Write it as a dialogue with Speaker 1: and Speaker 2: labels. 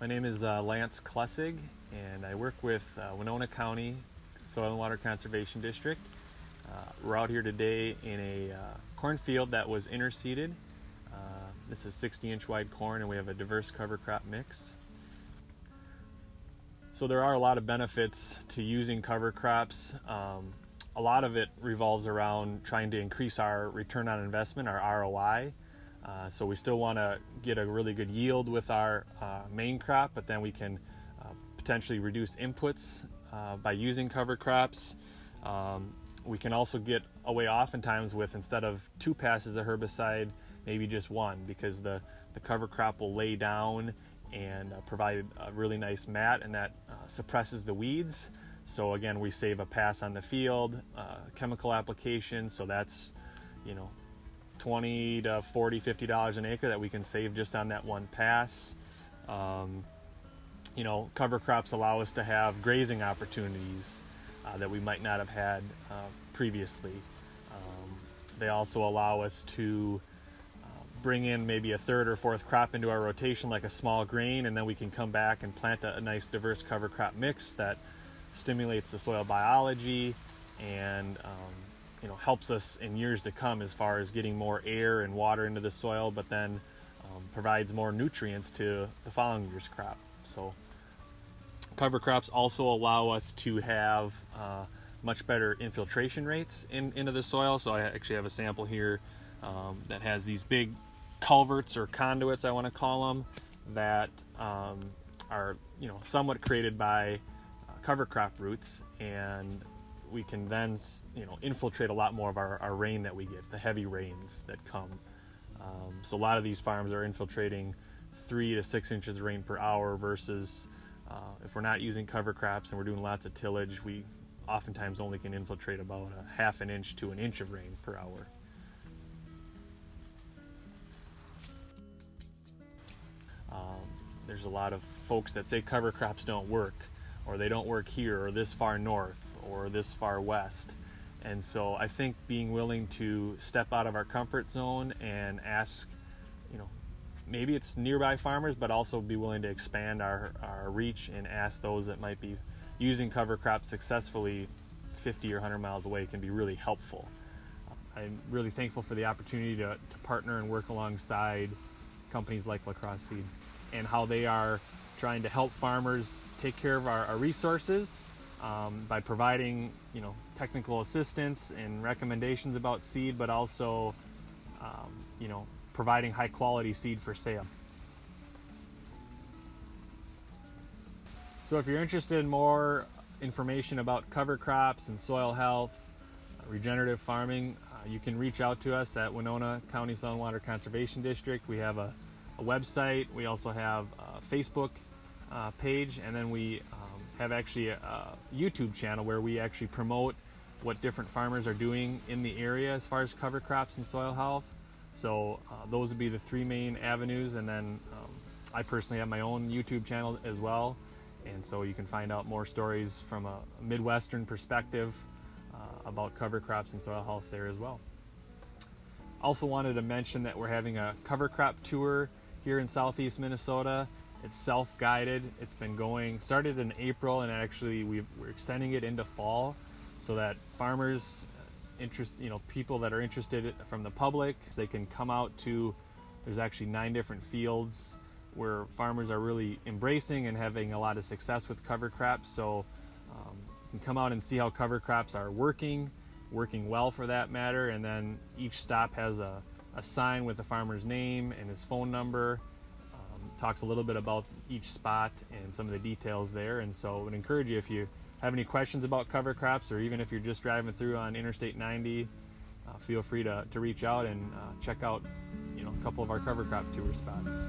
Speaker 1: My name is Lance Klessig, and I work with Winona County Soil and Water Conservation District. We're out here today in a cornfield that was interseeded. This is 60-inch wide corn, and we have a diverse cover crop mix. So there are a lot of benefits to using cover crops. A lot of it revolves around trying to increase our return on investment, our ROI. So we still want to get a really good yield with our main crop, but then we can potentially reduce inputs by using cover crops. We can also get away oftentimes with, instead of 2 passes of herbicide, maybe just 1, because the cover crop will lay down and provide a really nice mat, and that suppresses the weeds. So again, we save a pass on the field, chemical application, so that's, $20 to $40, $50 an acre that we can save just on that 1 pass. Cover crops allow us to have grazing opportunities that we might not have had previously. They also allow us to bring in maybe a 3rd or 4th crop into our rotation, like a small grain, and then we can come back and plant a nice diverse cover crop mix that stimulates the soil biology and helps us in years to come as far as getting more air and water into the soil, but then provides more nutrients to the following year's crop. So cover crops also allow us to have much better infiltration rates into the soil. So I actually have a sample here that has these big culverts, or conduits I want to call them, that are somewhat created by cover crop roots, and we can then infiltrate a lot more of our rain that we get, the heavy rains that come. So a lot of these farms are infiltrating 3 to 6 inches of rain per hour versus if we're not using cover crops and we're doing lots of tillage, we oftentimes only can infiltrate about a 1/2 inch to 1 inch of rain per hour. There's a lot of folks that say cover crops don't work, or they don't work here, or this far north, or this far west. And so I think being willing to step out of our comfort zone and ask, maybe it's nearby farmers, but also be willing to expand our reach and ask those that might be using cover crops successfully 50 or 100 miles away can be really helpful. I'm really thankful for the opportunity to partner and work alongside companies like La Crosse Seed, and how they are trying to help farmers take care of our resources by providing technical assistance and recommendations about seed, but also providing high quality seed for sale. So if you're interested in more information about cover crops and soil health, regenerative farming, you can reach out to us at Winona County Soil and Water Conservation District. We have a website. We also have a Facebook page, and then we have actually a YouTube channel where we actually promote what different farmers are doing in the area as far as cover crops and soil health. So those would be the 3 main avenues, and then I personally have my own YouTube channel as well, and so you can find out more stories from a Midwestern perspective about cover crops and soil health there as well. Also wanted to mention that we're having a cover crop tour here in southeast Minnesota. It's self-guided. It's been started in April, and actually we're extending it into fall so that farmers, people that are interested from the public, they can come out to, there's actually 9 different fields where farmers are really embracing and having a lot of success with cover crops. So you can come out and see how cover crops are working well for that matter, and then each stop has a sign with the farmer's name and his phone number. Talks a little bit about each spot and some of the details there. And so I would encourage you, if you have any questions about cover crops, or even if you're just driving through on Interstate 90, feel free to reach out and check out a couple of our cover crop tour spots.